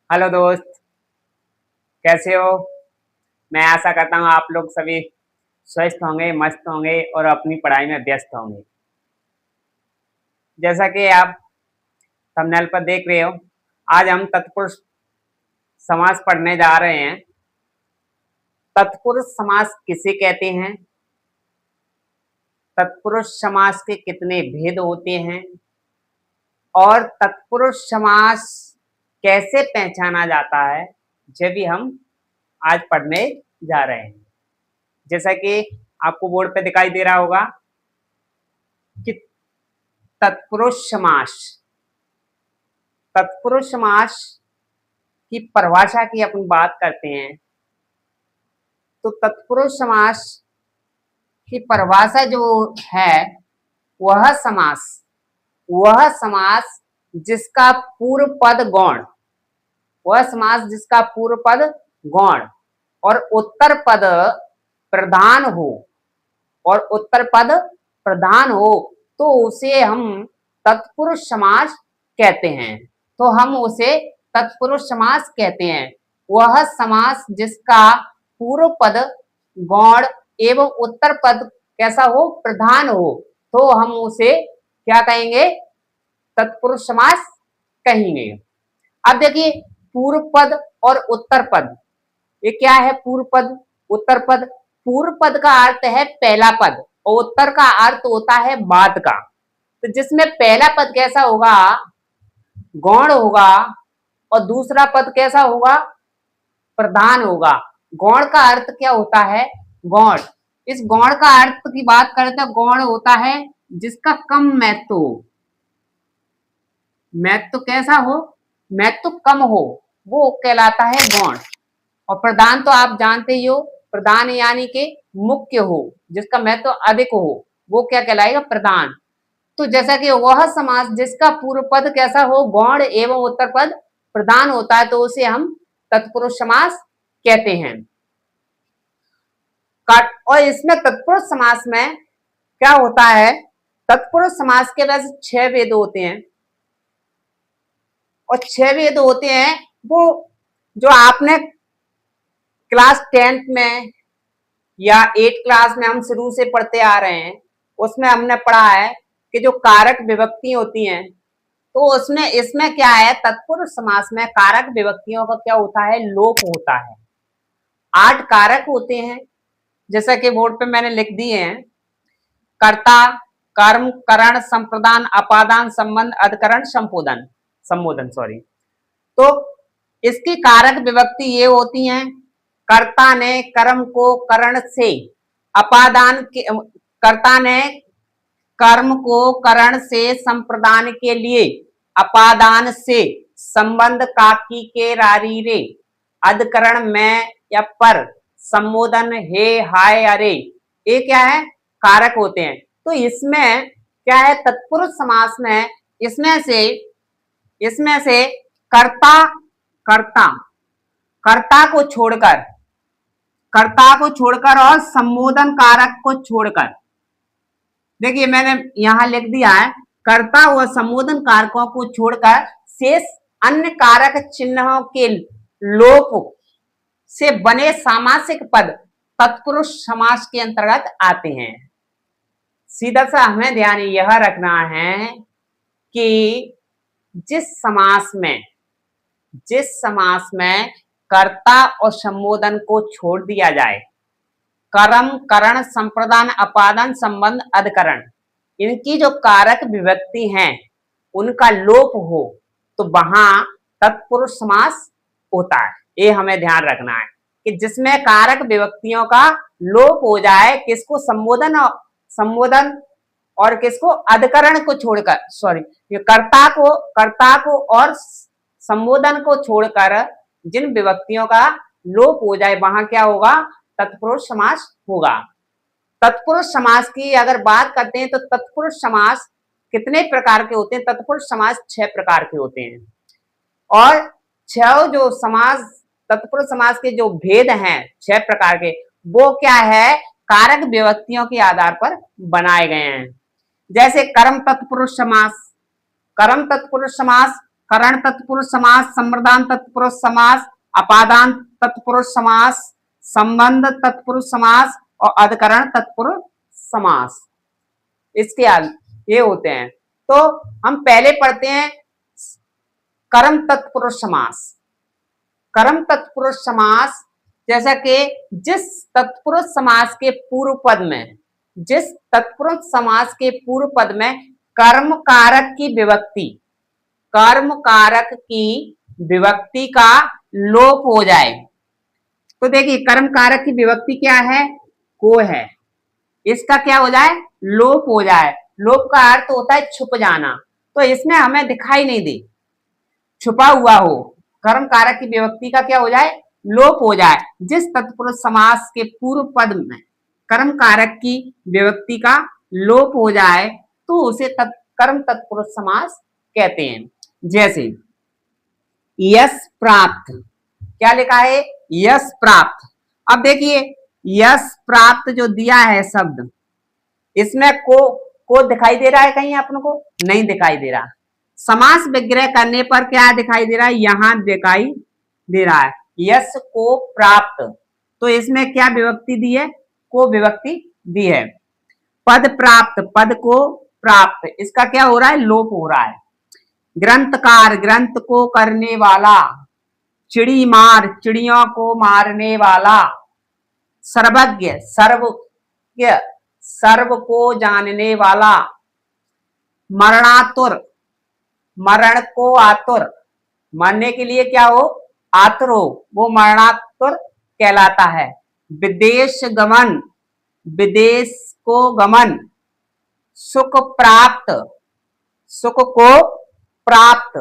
Hello दोस्त, कैसे हो। मैं आशा करता हूँ आप लोग सभी स्वस्थ होंगे, मस्त होंगे और अपनी पढ़ाई में व्यस्त होंगे। जैसा कि आप थंबनेल पर देख रहे हो, आज हम तत्पुरुष समास पढ़ने जा रहे हैं। तत्पुरुष समास किसे कहते हैं, तत्पुरुष समास के कितने भेद होते हैं और तत्पुरुष समास कैसे पहचाना जाता है, ये भी हम आज पढ़ने जा रहे हैं। जैसा कि आपको बोर्ड पे दिखाई दे रहा होगा कि तत्पुरुष समास, तत्पुरुष समास की परिभाषा की अपन बात करते हैं तो तत्पुरुष समास की परिभाषा जो है वह समास जिसका पूर्व पद गौण, वह समास जिसका पूर्व पद गौण और उत्तर पद प्रधान हो, और उत्तर पद प्रधान हो तो उसे हम तत्पुरुष समास कहते हैं। तो हम उसे तत्पुरुष समास कहते हैं। वह समास जिसका पूर्व पद गौण एवं उत्तर पद कैसा हो, प्रधान हो, तो हम उसे क्या कहेंगे, तत्पुरुष समास कहेंगे। अब देखिए, पूर्व पद और उत्तर पद, ये क्या है, पूर्व पद उत्तर पद। पूर्व पद का अर्थ है पहला पद और उत्तर का अर्थ होता है बाद का। तो जिसमें पहला पद कैसा होगा, गौण होगा, और दूसरा पद कैसा होगा, प्रधान होगा। गौण का अर्थ क्या होता है, गौण। इस गौण का अर्थ की बात करते हैं, गौण होता है जिसका कम महत्व हो, महत्व कैसा हो, महत्व कम हो, वो कहलाता है गौण। और प्रधान तो आप जानते ही हो, प्रधान यानी कि मुख्य हो, जिसका महत्व अधिक हो, वो क्या कहलाएगा, प्रधान। तो जैसा कि वह समास जिसका पूर्व पद कैसा हो, गौण एवं उत्तर पद प्रधान होता है, तो उसे हम तत्पुरुष समास कहते हैं। और इसमें तत्पुरुष समास में क्या होता है, तत्पुरुष समास के वैसे 6 वेद होते हैं, और 6 वेद होते हैं वो जो आपने क्लास 10th में या 8th क्लास में हम शुरू से पढ़ते आ रहे हैं, उसमें हमने पढ़ा है कि जो कारक विभक्ति होती हैं, तो उसमें इसमें क्या है, तत्पुरुष समास में कारक विभक्तियों का क्या होता है, लोप होता है। 8 कारक होते हैं, जैसा कि बोर्ड पे मैंने लिख दिए हैं, कर्ता, कर्म, करण, संप्रदान, अपादान, संबंध, अधिकरण, संबोधन तो इसकी कारक विभक्ति ये होती हैं, कर्ता ने कर्म को करण से, अपादान के, कर्ता ने कर्म को करण से संप्रदान के लिए, अपादान से, संबंध काकी के रारी रे, अधिकरण में या पर, संबोधन हे हाय अरे, ये क्या है, कारक होते हैं। तो इसमें क्या है, तत्पुरुष समास में इसमें से कर्ता कर्ता को छोड़कर और संबोधन कारक को छोड़कर, देखिए मैंने यहां लिख दिया है, कर्ता व संबोधन कारकों को छोड़कर शेष अन्य कारक चिन्हों के लोप से बने सामासिक पद तत्पुरुष समास के अंतर्गत आते हैं। सीधा सा हमें ध्यान यह रखना है कि जिस समास में कर्ता और संबोधन को छोड़ दिया जाए, कर्म, करण, संप्रदान, अपादान, संबंध, अधिकरण, इनकी जो कारक विभक्ति हैं उनका लोप हो, तो वहां तत्पुरुष समास होता है। ये हमें ध्यान रखना है कि जिसमें कारक विभक्तियों का लोप हो जाए, किसको, संबोधन और किसको, अधिकरण को छोड़कर, कर्ता को और संबोधन को छोड़कर जिन विभक्तियों का लोप हो जाए, वहां क्या होगा, तत्पुरुष समास होगा। तत्पुरुष समास की अगर बात करते हैं तो तत्पुरुष समास कितने प्रकार के होते हैं, तत्पुरुष समास 6 प्रकार के होते हैं। और 6 जो समास, तत्पुरुष समास के जो भेद हैं 6 प्रकार के, वो क्या है, कारक विभक्तियों के आधार पर बनाए गए हैं। जैसे कर्म तत्पुरुष समास करण तत्पुरुष समास, संप्रदान तत्पुरुष समास, अपादान तत्पुरुष समास, संबंध तत्पुरुष समास और अधिकरण तत्पुरुष समास, इसके ये होते हैं। तो हम पहले पढ़ते हैं कर्म तत्पुरुष समास। कर्म तत्पुरुष समास जैसा कि जिस तत्पुरुष समास के पूर्व पद में, जिस तत्पुरुष समास के पूर्व पद में कर्म कारक की विभक्ति, कर्म कारक की विभक्ति का लोप हो जाए। तो देखिए कर्म कारक की विभक्ति क्या है, को है, इसका क्या हो जाए, लोप हो जाए। लोप का अर्थ होता है छुप जाना, तो इसमें हमें दिखाई नहीं दे, छुपा हुआ हो। कर्म कारक की विभक्ति का क्या हो जाए, लोप हो जाए। जिस तत्पुरुष समास के पूर्व पद में कर्म कारक की विभक्ति का लोप हो जाए तो उसे कर्म तत्पुरुष समास कहते हैं। जैसे यश प्राप्त, क्या लिखा है, यश प्राप्त। अब देखिए यश प्राप्त जो दिया है शब्द, इसमें को दिखाई दे रहा है कहीं अपन को, नहीं दिखाई दे रहा। समास विग्रह करने पर क्या दिखाई दे रहा है, यहां दिखाई दे रहा है, यश को प्राप्त। तो इसमें क्या विभक्ति दी है, को विभक्ति दी है। पद प्राप्त, पद को प्राप्त, इसका क्या हो रहा है, लोप हो रहा है। ग्रंथकार, ग्रंथ को करने वाला। चिड़ी मार, चिड़ियों को मारने वाला। सर्वज्ञ, सर्वज्ञ, सर्व को जानने वाला। मरणातुर, मरण को आतुर, मरने के लिए क्या हो, आतुर हो, वो मरणातुर कहलाता है। विदेश गमन, विदेश को गमन। सुख प्राप्त, सुख को प्राप्त।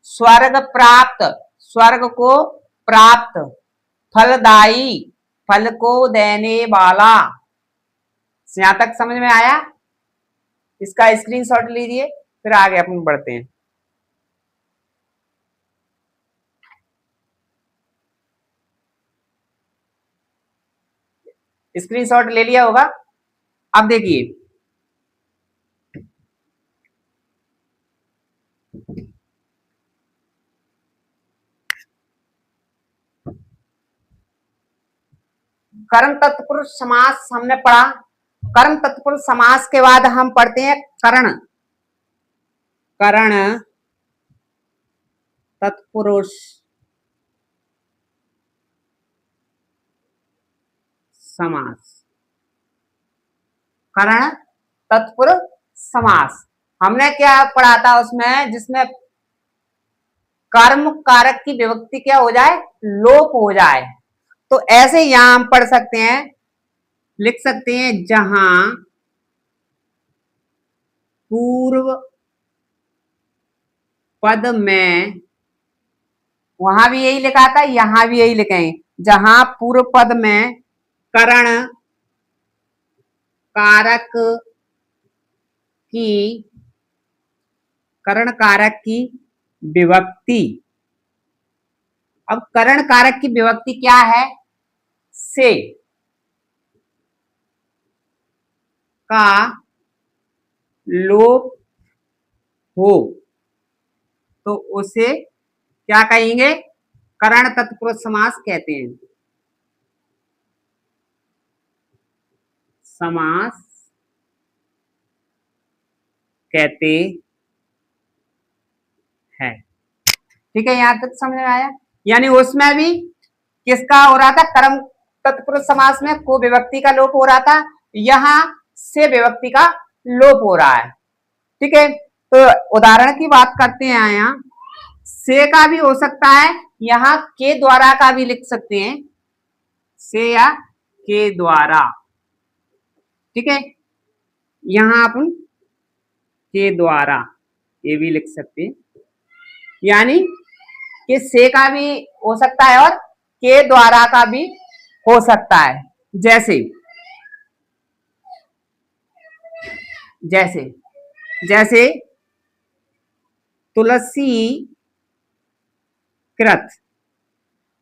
स्वर्ग प्राप्त, स्वर्ग को प्राप्त। फलदायी, फल को देने वाला। यहां तक समझ में आया, इसका स्क्रीनशॉट लीजिए, फिर आगे अपन बढ़ते हैं। स्क्रीनशॉट ले लिया होगा। अब देखिए कर्म तत्पुरुष समास हमने पढ़ा। कर्म तत्पुरुष समास के बाद हम पढ़ते हैं करण, करण तत्पुरुष समास। करण तत्पुरुष समास हमने क्या पढ़ा था उसमें, जिसमें कर्म कारक की विभक्ति क्या हो जाए, लोप हो जाए। तो ऐसे यहां हम पढ़ सकते हैं, लिख सकते हैं, जहां पूर्व पद में, वहां भी यही लिखा था, यहां भी यही लिखेंगे, जहां पूर्व पद में करण कारक की, करण कारक की विभक्ति। अब करण कारक की विभक्ति क्या है, से का लोप हो तो उसे क्या कहेंगे, करण तत्पुरुष समास कहते हैं। समास कहते हैं। ठीक है, यहां तक समझ में आया। यानी उसमें भी किसका हो रहा था, कर्म तत्पुरुष समास में को विभक्ति का लोप हो रहा था, यहां से विभक्ति का लोप हो रहा है। ठीक है, तो उदाहरण की बात करते हैं, यहाँ से का भी हो सकता है, यहाँ के द्वारा का भी लिख सकते हैं, से या के द्वारा। ठीक है, यहां अपन के द्वारा ये भी लिख सकते हैं, यानी कि से का भी हो सकता है और के द्वारा का भी हो सकता है। जैसे जैसे जैसे तुलसी कृत,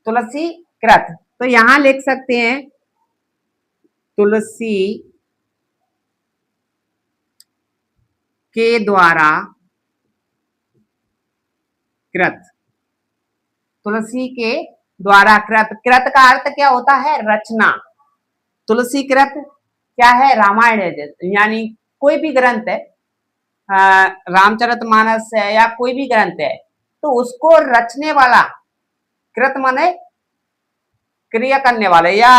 तुलसी कृत, तो यहां लिख सकते हैं तुलसी के द्वारा कृत, तुलसी के द्वारा कृत। कृत का अर्थ क्या होता है? रचना। तुलसी कृत क्या है? रामायण है, यानी कोई भी ग्रंथ है, रामचरितमानस है या कोई भी ग्रंथ है, तो उसको रचने वाला, कृत माने क्रिया करने वाला या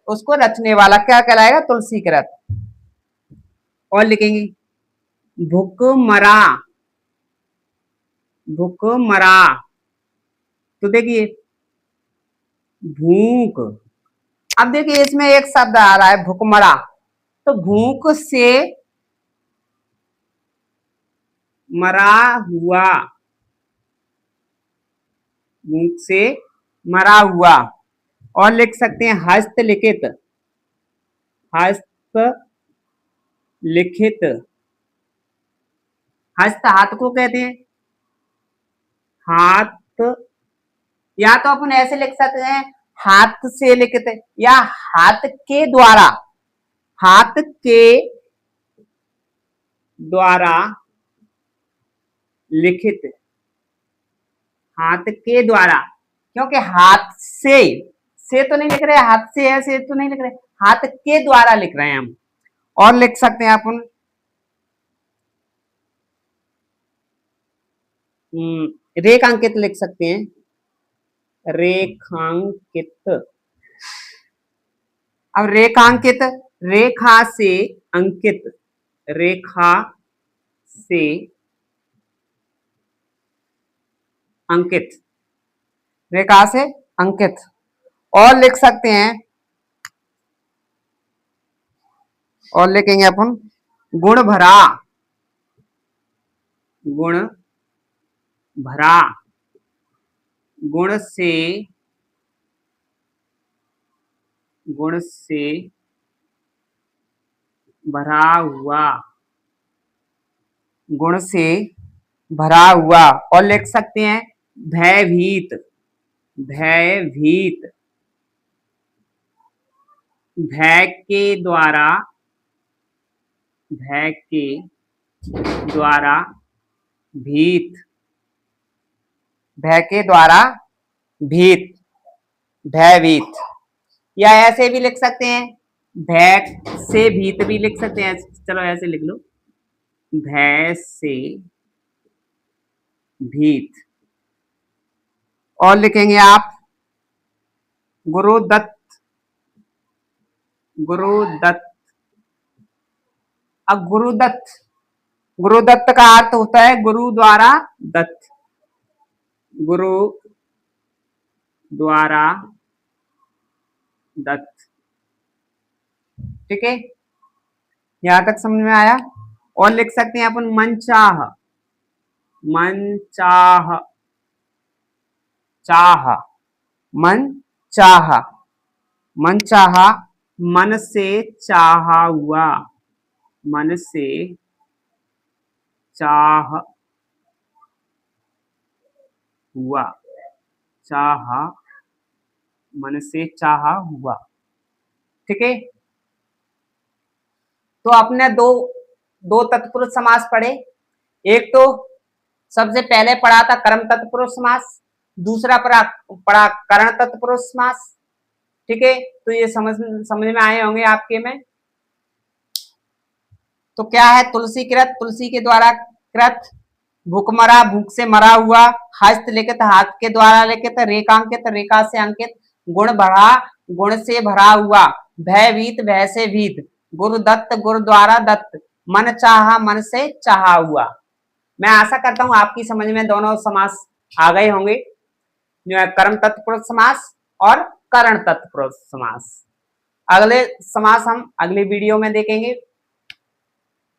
उसको रचने वाला क्या कहलाएगा? तुलसी कृत। और लिखेंगे भुखमरा। भुखमरा, तो देखिए भूख, अब देखिए इसमें एक शब्द आ रहा है भुखमरा, तो भूख से मरा हुआ, भूख से मरा हुआ। और लिख सकते हैं हस्तलिखित। हस्तलिखित, हस्त हाथ को कहते हैं, हाथ, या तो अपन ऐसे लिख सकते हैं हाथ से लिखित, या हाथ के द्वारा, हाथ के द्वारा लिखित, हाथ के द्वारा, क्योंकि हाथ से तो नहीं लिख रहे, हाथ से ऐसे तो नहीं लिख रहे, हाथ के द्वारा लिख रहे हैं हम। और लिख सकते हैं अपन रेखांकित लिख सकते हैं, रेखांकित। अब रेखांकित, रेखा से अंकित, रेखा से अंकित, रेखा से अंकित। और लिख सकते हैं, और लिखेंगे अपन गुण भरा। गुण भरा, गुण से, गुण से भरा हुआ, गुण से भरा हुआ। और लिख सकते हैं भयभीत। भयभीत, भय के द्वारा, भय के द्वारा भीत, भय के द्वारा भीत, भयभीत। या ऐसे भी लिख सकते हैं भय से भीत भी लिख सकते हैं, चलो ऐसे लिख लो भय से भीत। और लिखेंगे आप गुरुदत्त। गुरुदत्त, अब गुरुदत्त, गुरुदत्त का अर्थ होता है गुरु द्वारा दत्त, गुरु द्वारा दत्त। ठीक है, यहां तक समझ में आया। और लिख सकते हैं अपन मनचाह। मनचाह, चाह, मन चाह, मन चाह, मन से चाहा हुआ, मन से चाह हुआ, चाह, मन से चाहा हुआ। ठीक है, तो आपने दो तत्पुरुष समास पढ़े। एक तो सबसे पहले पढ़ा था कर्म तत्पुरुष समास, दूसरा पढ़ा करण तत्पुरुष समास। ठीक है, तो ये समझ में आए होंगे आपके में। तो क्या है तुलसी कृत, तुलसी के द्वारा कृत, भूखमरा, भूख से मरा हुआ, हस्तलिखित, हाथ के द्वारा लिखित, रेखांकित, रेखा से अंकित, गुण भरा, गुण से भरा हुआ, भयभीत, भय से भीत, गुरुदत्त, गुरु द्वारा दत्त, मन चाहा, मन से चाहा हुआ। मैं आशा करता हूं आपकी समझ में दोनों समास आ गए होंगे, जो है कर्म तत्पुरुष समास और करण तत्पुरुष समास। अगले समास हम अगले वीडियो में देखेंगे।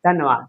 धन्यवाद।